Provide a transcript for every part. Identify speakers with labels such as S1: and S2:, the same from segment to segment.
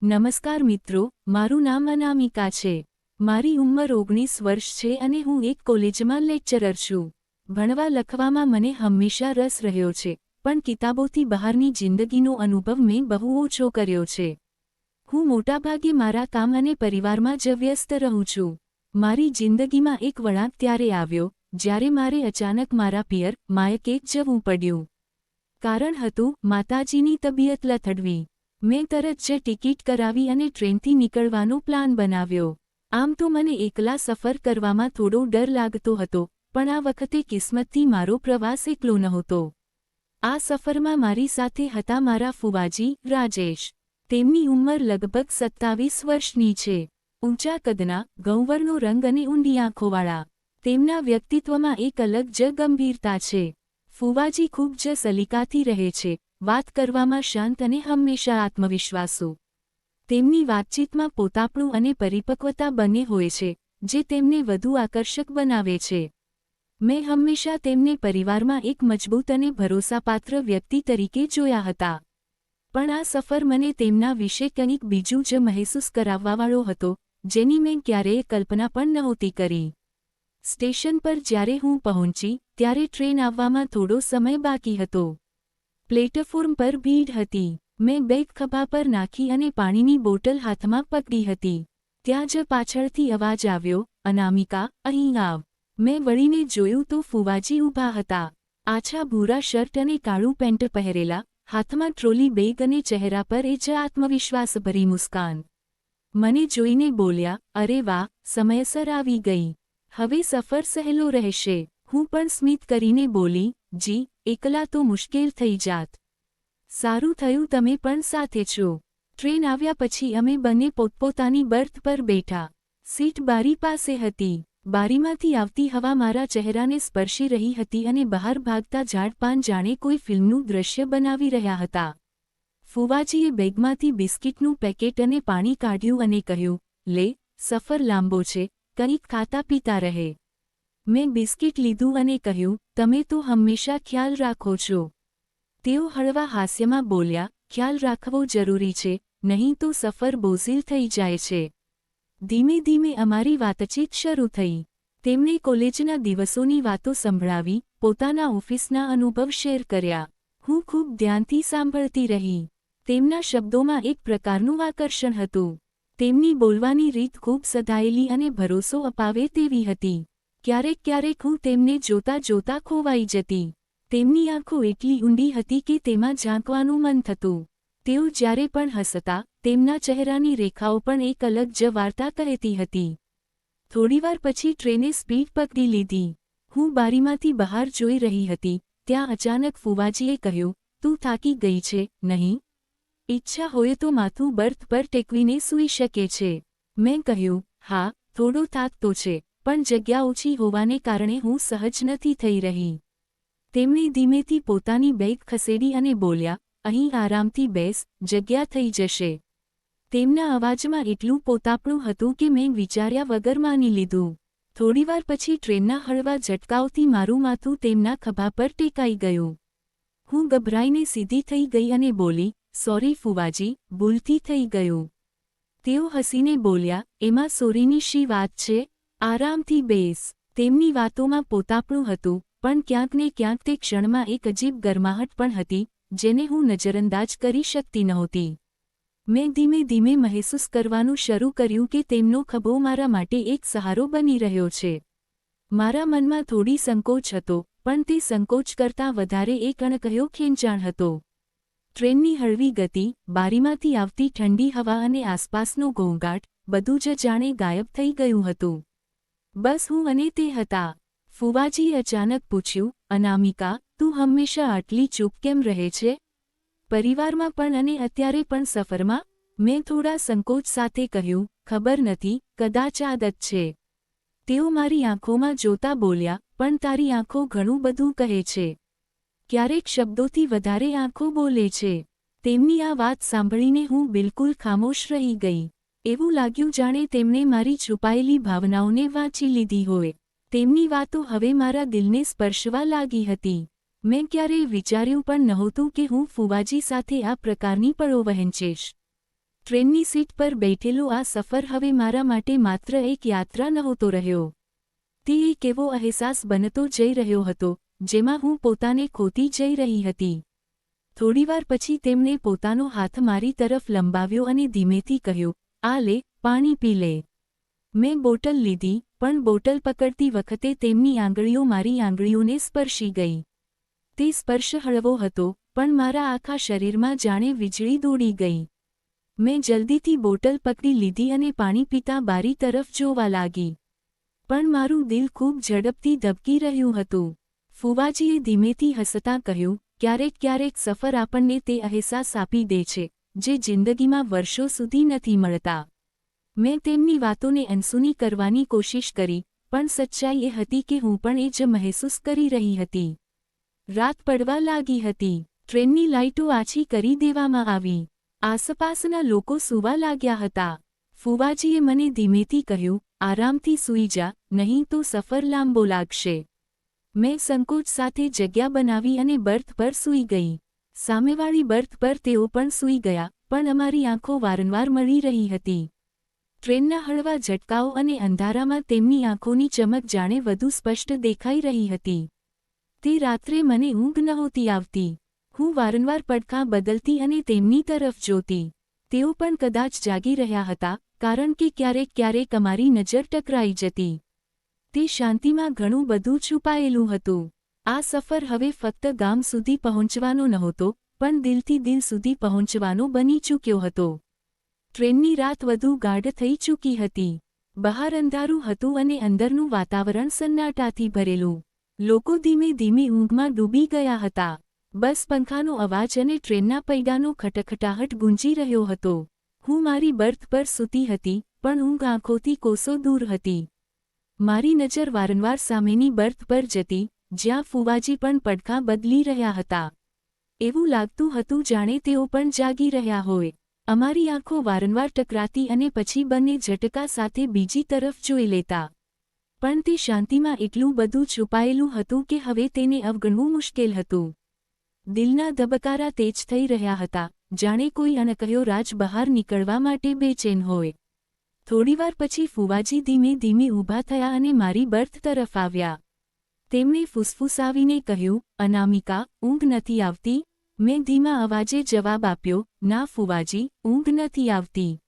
S1: નમસ્કાર મિત્રો, મારું નામ અનામિકા છે. મારી ઉંમર 19 વર્ષ છે અને હું એક કોલેજમાં લેક્ચરર છું. ભણવા લખવામાં મને હંમેશા રસ રહ્યો છે, પણ કિતાબોથી બહારની જિંદગીનો અનુભવ મેં બહુ ઓછો કર્યો છે. હું મોટાભાગે મારા કામ અને પરિવારમાં જ વ્યસ્ત રહું છું. મારી જિંદગીમાં એક વળાંક ત્યારે આવ્યો, જ્યારે મારે અચાનક મારા પિયર, માયકે જવું પડ્યું. કારણ હતું માતાજીની તબિયત લથડવી. મેં તરત જ ટિકિટ કરાવી અને ટ્રેનથી નીકળવાનો પ્લાન બનાવ્યો. આમ તો મને એકલા સફર કરવામાં થોડો ડર લાગતો હતો, પણ આ વખતે કિસ્મતથી મારો પ્રવાસ એકલો નહોતો. આ સફરમાં મારી સાથે હતા મારા ફુવાજી, રાજેશ. તેમની ઉંમર લગભગ 27 વર્ષની છે. ઊંચા કદના, ગૌવર્ણો રંગ અને ઊંડી આંખોવાળા. તેમના વ્યક્તિત્વમાં એક અલગ જ ગંભીરતા છે. ફુવાજી ખૂબ જ સલીકાથી રહે છે, વાત કરવામાં શાંત અને હંમેશા આત્મવિશ્વાસુ. તેમની વાતચીતમાં પોતાપણું અને પરિપક્વતા બંને હોય છે, જે તેમને વધુ આકર્ષક બનાવે છે. મેં હંમેશા તેમને પરિવારમાં એક મજબૂત અને ભરોસાપાત્ર વ્યક્તિ તરીકે જોયા હતા. પણ આ સફર મને તેમના વિશે કંઈક બીજું જ મહેસૂસ કરાવવાવાળો હતો, જેની મેં ક્યારેય કલ્પના પણ નહોતી કરી. સ્ટેશન પર જ્યારે હું પહોંચી, ત્યારે ટ્રેન આવવામાં થોડો સમય બાકી હતો. પ્લેટફોર્મ પર ભીડ હતી. મેં બેગ ખભા પર નાખી અને પાણીની બોટલ હાથમાં પકડી હતી. ત્યાં જ પાછળથી અવાજ આવ્યો, અનામિકા, અહીં આવ. મેં વળીને જોયું તો ફુવાજી ઊભા હતા. આછા ભૂરા શર્ટ અને કાળું પેન્ટ પહેરેલા, હાથમાં ટ્રોલી બેગ અને ચહેરા પર એ જ આત્મવિશ્વાસભરી મુસ્કાન. મને જોઈને બોલ્યા, અરે વાહ, સમયસર આવી ગઈ. હવે સફર સહેલો રહેશે. હું પણ સ્મિત કરીને બોલી, જી, એકલા તો મુશ્કેલ થઈ જાત. સારું થયું તમે પણ સાથે છો. ટ્રેન આવ્યા પછી અમે બંને પોતપોતાની બર્થ પર બેઠા. સીટ બારી પાસે હતી. બારીમાંથી આવતી હવા મારા ચહેરાને સ્પર્શી રહી હતી અને બહાર ભાગતા ઝાડપાન જાણે કોઈ ફિલ્મનું દૃશ્ય બનાવી રહ્યા હતા. ફુવાજીએ બેગમાંથી બિસ્કિટનું પેકેટ અને પાણી કાઢ્યું અને કહ્યું, લે, સફર લાંબો છે, કંઈક ખાતા પીતા રહે. મેં બિસ્કિટ લીધું અને કહ્યું, તમે તો હંમેશા ખ્યાલ રાખો છો. તેઓ હળવા હાસ્યમાં બોલ્યા, ખ્યાલ રાખવો જરૂરી છે, નહીં તો સફર બોઝિલ થઈ જાય છે. ધીમે ધીમે અમારી વાતચીત શરૂ થઈ. તેમણે કોલેજના દિવસોની વાતો સંભળાવી, પોતાના ઓફિસના અનુભવ શેર કર્યા. હું ખૂબ ધ્યાનથી સાંભળતી રહી. તેમના શબ્દોમાં એક પ્રકારનું આકર્ષણ હતું. તેમની બોલવાની રીત ખૂબ સધાયેલી અને ભરોસો અપાવે તેવી હતી. ક્યારેક ક્યારેક હું તેમને જોતા જોતા ખોવાઈ જતી. તેમની આંખો એટલી ઊંડી હતી કે તેમાં ઝાંકવાનું મન થતું. તેઓ જ્યારે પણ હસતા, તેમના ચહેરાની રેખાઓ પણ એક અલગ જ વાર્તા કહેતી હતી. થોડીવાર પછી ટ્રેને સ્પીડ પકડી લીધી. હું બારીમાંથી બહાર જોઈ રહી હતી, ત્યાં અચાનક ફુવાજીએ કહ્યું, તું થાકી ગઈ છે, નહીં? ઈચ્છા હોય તો માથું બર્થ પર ટેકવીને સૂઈ શકે છે. મેં કહ્યું, હા, થોડો થાક તો છે, પણ જગ્યા ઓછી હોવાને કારણે હું સહજ નથી થઈ રહી. તેમણે ધીમેથી પોતાની બેગ ખસેડી અને બોલ્યા, અહીં આરામથી બેસ, જગ્યા થઈ જશે. તેમના અવાજમાં એટલું પોતાપણું હતું કે મેં વિચાર્યા વગર માની લીધું. થોડીવાર પછી ટ્રેનના હળવા ઝટકાઓથી મારું માથું તેમના ખભા પર ટેકાઈ ગયું. હું ગભરાઈને સીધી થઈ ગઈ અને બોલી, સોરી ફુવાજી, ભૂલથી થઈ ગયું. તેઓ હસીને બોલ્યા, એમાં સોરીની શી વાત છે? આરામથી બેસ. તેમની વાતોમાં પોતાપણું હતું, પણ ક્યાંક ને ક્યાંક તે ક્ષણમાં એક અજીબ ગરમાહટ પણ હતી, જેને હું નજરઅંદાજ કરી શકતી નહોતી. મેં ધીમે ધીમે મહેસૂસ કરવાનું શરૂ કર્યું કે તેમનો ખભો મારા માટે એક સહારો બની રહ્યો છે. મારા મનમાં થોડી સંકોચ હતો, પણ તે સંકોચ કરતાં વધારે એક અણકહ્યો ખેંચાણ હતો. ટ્રેનની હળવી ગતિ, બારીમાંથી આવતી ઠંડી હવા અને આસપાસનો ઘોંઘાટ, બધું જ જાણે ગાયબ થઈ ગયું હતું. બસ હું અને તે હતા. ફુવાજીએ અચાનક પૂછ્યું, અનામિકા, તું હંમેશા આટલી ચૂપ કેમ રહે છે? પરિવારમાં પણ અને અત્યારે પણ સફરમાં? મેં થોડા સંકોચ સાથે કહ્યું, ખબર નથી, કદાચ આદત છે. તેઓ મારી આંખોમાં જોતા બોલ્યા, પણ તારી આંખો ઘણું બધું કહે છે. ક્યારેક શબ્દોથી વધારે આંખો બોલે છે. તેમની આ વાત સાંભળીને હું બિલકુલ ખામોશ રહી ગઈ. એવું લાગ્યું જાણે તેમણે મારી છુપાયેલી ભાવનાઓને વાંચી લીધી હોય. તેમની વાતો હવે મારા દિલને સ્પર્શવા લાગી હતી. મેં ક્યારેય વિચાર્યું પણ નહોતું કે હું ફુવાજી સાથે આ પ્રકારની પળો વહેંચીશ. ટ્રેનની સીટ પર બેઠેલો આ સફર હવે મારા માટે માત્ર એક યાત્રા નહોતો રહ્યો. તે એક એવો અહેસાસ બનતો જઈ રહ્યો હતો જેમાં હું પોતાને ખોતી જઈ રહી હતી. થોડીવાર પછી તેમણે પોતાનો હાથ મારી તરફ લંબાવ્યો અને ધીમેથી કહ્યું, "આ લે, પાણી પી લે." મેં બોટલ લીધી, પણ બોટલ પકડતી વખતે તેમની આંગળીઓ મારી આંગળીઓને સ્પર્શી ગઈ. તે સ્પર્શ હળવો હતો, પણ મારા આખા શરીરમાં જાણે વીજળી દોડી ગઈ. મેં જલ્દીથી બોટલ પકડી લીધી અને પાણી પીતા બારી તરફ જોવા લાગી. પણ મારું દિલ ખૂબ ઝડપથી ધબકી રહ્યું હતું. ફુવાજીએ ધીમેથી હસતાં કહ્યું, "ક્યારેક ક્યારેક સફર આપણને તે અહેસાસ આપી દે છે જે જિંદગીમાં વર્ષો સુધી નથી મળતા." મેં તેમની વાતોને અનસુની કરવાની કોશિશ કરી, પણ સચ્ચાઈ એ હતી કે હું પણ એ જ મહેસૂસ કરી રહી હતી. રાત પડવા લાગી હતી. ટ્રેનની લાઇટો આછી કરી દેવામાં આવી. આસપાસના લોકો સૂવા લાગ્યા હતા. ફુવાજીએ મને ધીમેથી કહ્યું, "આરામથી સૂઈ જા, નહીં તો સફર લાંબો લાગશે." મેં સંકોચ સાથે જગ્યા બનાવી અને બર્થ પર સૂઈ ગઈ. સામેવાળી બર્થ પર તેઓ પણ સૂઈ ગયા, પણ અમારી આંખો વારંવાર મળી રહી હતી. ટ્રેનના હળવા ઝટકાઓ અને અંધારામાં તેમની આંખોની ચમક જાણે વધુ સ્પષ્ટ દેખાઈ રહી હતી. તે રાત્રે મને ઊંઘ નહોતી આવતી. હું વારંવાર પડખાં બદલતી અને તેમની તરફ જોતી. તેઓ પણ કદાચ જાગી રહ્યા હતા, કારણ કે ક્યારેક ક્યારેક અમારી નજર ટકરાઈ જતી. તે શાંતિમાં ઘણું બધું છુપાયેલું હતું. આ સફર હવે ફક્ત ગામ સુધી પહોંચવાનો નહોતો, પણ દિલથી દિલ સુધી પહોંચવાનો બની ચૂક્યો હતો. ટ્રેનની રાત વધુ ગાઢ થઈ ચૂકી હતી. બહાર અંધારું હતું અને અંદરનું વાતાવરણ સન્નાટાથી ભરેલું. લોકો ધીમે ધીમે ઊંઘમાં ડૂબી ગયા હતા. બસ પંખાનો અવાજ અને ટ્રેનના પૈડાનો ખટખટાહટ ગુંજી રહ્યો હતો. હું મારી બર્થ પર સૂતી હતી, પણ ઊંઘ આંખોથી કોસો દૂર હતી. મારી નજર વારંવાર સામેની બર્થ પર જતી, જ્યાં ફુવાજી પણ પડખાં બદલી રહ્યા હતા. એવું લાગતું હતું જાણે તેઓ પણ જાગી રહ્યા હોય. અમારી આંખો વારંવાર ટકરાતી અને પછી બંને ઝટકા સાથે બીજી તરફ જોઈ લેતા. પણ તે શાંતિમાં એટલું બધું છુપાયેલું હતું કે હવે તેને અવગણવું મુશ્કેલ હતું. દિલના ધબકારા તેજ થઈ રહ્યા હતા, જાણે કોઈ અણકહ્યો રાજ બહાર નીકળવા માટે બેચેન હોય. થોડીવાર પછી ફુવાજી ધીમે ધીમે ઊભા થયા અને મારી બર્થ તરફ આવ્યા. તેમણે ફૂસફૂસાવીને કહ્યું, "અનામિકા, ઊંઘ નથી આવતી?" મેં ધીમા અવાજે જવાબ આપ્યો, "ના ફુવાજી, ઊંઘ નથી આવતી."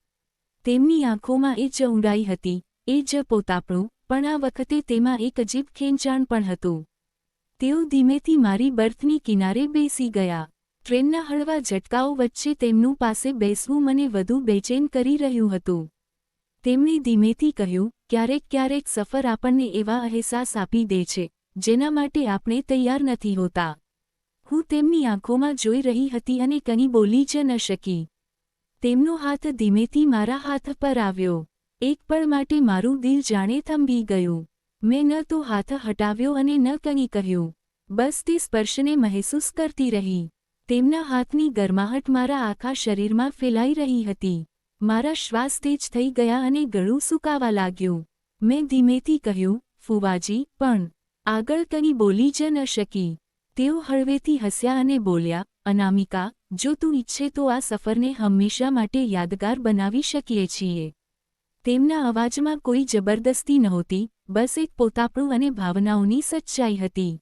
S1: તેમની આંખોમાં એ જ ઊંડાઈ હતી, એ જ પોતાપણું, પણ આ વખતે તેમાં એક અજીબ ખેંચાણ પણ હતું. તેઓ ધીમેથી મારી બર્થની કિનારે બેસી ગયા. ટ્રેનના હળવા ઝટકાઓ વચ્ચે તેમનું પાસે બેસવું મને વધુ બેચેન કરી રહ્યું હતું. તેમણે ધીમેથી કહ્યું, "ક્યારેક ક્યારેક સફર આપણને એવા અહેસાસ આપી દે છે જેના માટે આપણે તૈયાર નથી હોતા." હું તેમની આંખોમાં જોઈ રહી હતી અને કંઈ બોલી જ ન શકી. તેમનો હાથ ધીમેથી મારા હાથ પર આવ્યો. એક પળ માટે મારું દિલ જાણે થંભી ગયું. મેં ન તો હાથ હટાવ્યો અને ન કંઈ કહ્યું. બસ તે સ્પર્શને મહેસૂસ કરતી રહી. તેમના હાથની ગરમાહટ મારા આખા શરીરમાં ફેલાઈ રહી હતી. મારા શ્વાસ તેજ થઈ ગયા અને ગળું સૂકાવા લાગ્યું. મેં ધીમેથી કહ્યું, "ફુવાજી," પણ આગળ કંઈ બોલી જ ન શકી. તેઓ હળવેથી હસ્યા અને બોલ્યા, "અનામિકા, જો તું ઈચ્છે તો આ સફરને હંમેશા માટે યાદગાર બનાવી શકીએ છીએ." તેમના અવાજમાં કોઈ જબરદસ્તી નહોતી, બસ એક પોતાપણું અને ભાવનાઓની સચ્ચાઈ હતી.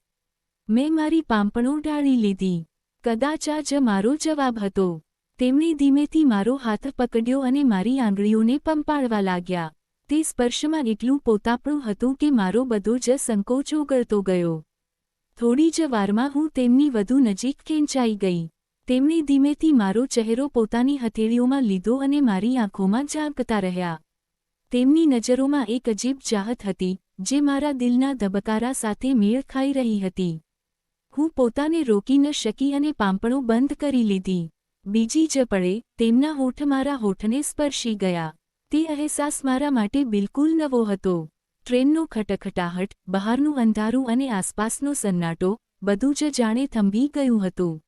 S1: મેં મારી પાંપણો ઢાળી લીધી. કદાચ આ જ મારો જવાબ હતો. તેમણે ધીમેથી મારો હાથ પકડ્યો અને મારી આંગળીઓને પંપાળવા લાગ્યા. તે સ્પર્શમાં એટલું પોતાપણું હતું કે મારો બધો જ સંકોચ ઓગળતો ગયો. થોડી જ વારમાં હું તેમની વધુ નજીક ખેંચાઈ ગઈ. તેમણે ધીમેથી મારો ચહેરો પોતાની હથેળીઓમાં લીધો અને મારી આંખોમાં ઝાંકતા રહ્યા. તેમની નજરોમાં એક અજીબ ચાહત હતી, જે મારા દિલના ધબકારા સાથે મેળ ખાઈ રહી હતી. હું પોતાને રોકી ન શકી અને પાંપણો બંધ કરી લીધી. બીજી જ પળે, તેમના હોઠ મારા હોઠને સ્પર્શી ગયા. તે અહેસાસ મારા માટે બિલકુલ નવો હતો. ટ્રેનનો ખટખટાહટ, બહારનું અંધારું અને આસપાસનો સન્નાટો, બધું જ જાણે થંભી ગયું હતું.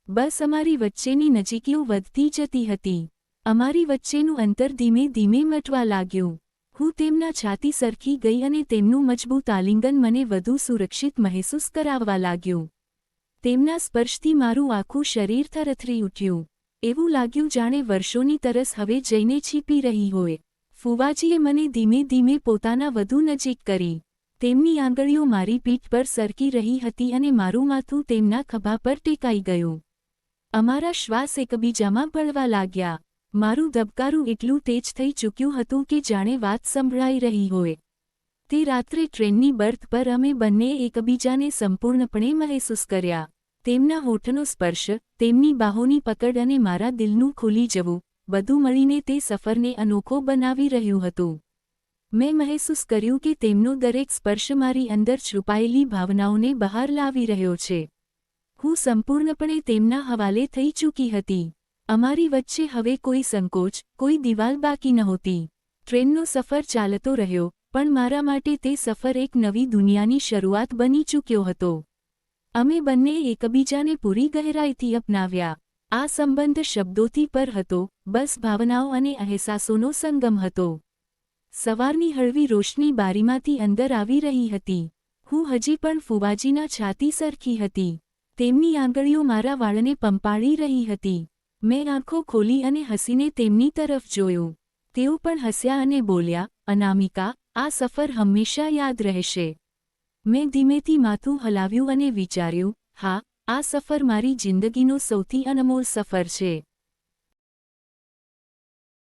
S1: બસ અમારી વચ્ચેની નજીકીઓ વધતી જતી હતી. અમારી વચ્ચેનું અંતર ધીમે ધીમે મટવા લાગ્યું. હું તેમના છાતી સરખી ગઈ અને તેમનું મજબૂત આલિંગન મને વધુ સુરક્ષિત મહેસૂસ કરાવવા લાગ્યું. તેમના સ્પર્શથી મારું આખું શરીર થરથરી ઉઠ્યું. એવું લાગ્યું જાણે વર્ષોની તરસ હવે જઈને છીપી રહી હોય. ફૂવાજીએ મને ધીમે ધીમે પોતાના વધુ નજીક કરી. તેમની આંગળીઓ મારી પીઠ પર સરકી રહી હતી અને મારું માથું તેમના ખભા પર ટેકાઈ ગયું. અમારા શ્વાસ એકબીજામાં ભળવા લાગ્યા. મારું ધબકારું એટલું તેજ થઈ ચૂક્યું હતું કે જાણે વાત સંભળાઈ રહી હોય. તે રાત્રે ટ્રેનની બર્થ પર અમે બંને એકબીજાને સંપૂર્ણપણે મહેસૂસ કર્યા. તેમના હોઠનો સ્પર્શ, તેમની બાહોની પકડ અને મારા દિલનું ખુલી જવું, બધું મળીને તે સફરને અનોખો બનાવી રહ્યું હતું. મેં મહેસૂસ કર્યું કે તેમનો દરેક સ્પર્શ મારી અંદર છુપાયેલી ભાવનાઓને બહાર લાવી રહ્યો છે. હું સંપૂર્ણપણે તેમના હવાલે થઈ ચૂકી હતી. અમારી વચ્ચે હવે કોઈ સંકોચ, કોઈ દિવાલ બાકી નહોતી. ટ્રેનનો સફર ચાલતો રહ્યો, પણ મારા માટે તે સફર એક નવી દુનિયાની શરૂઆત બની ચૂક્યો હતો. અમે બંને એકબીજાને પૂરી ગહેરાઈથી અપનાવ્યા. આ સંબંધ શબ્દોથી પર હતો, બસ ભાવનાઓ અને અહેસાસોનો સંગમ હતો. સવારની હળવી રોશની બારીમાંથી અંદર આવી રહી હતી. હું હજી પણ ફૂવાજીના છાતી સરખી હતી. તેમની આંગળીઓ મારા વાળને પંપાળી રહી હતી. મેં આંખો ખોલી અને હસીને તેમની તરફ જોયું. તેઓ પણ હસ્યા અને બોલ્યા, અનામિકા, આ સફર હંમેશા યાદ રહેશે. મેં ધીમેથી માથું હલાવ્યું અને વિચાર્યું, હા, આ સફર મારી જિંદગીનો સૌથી અનમોલ સફર છે.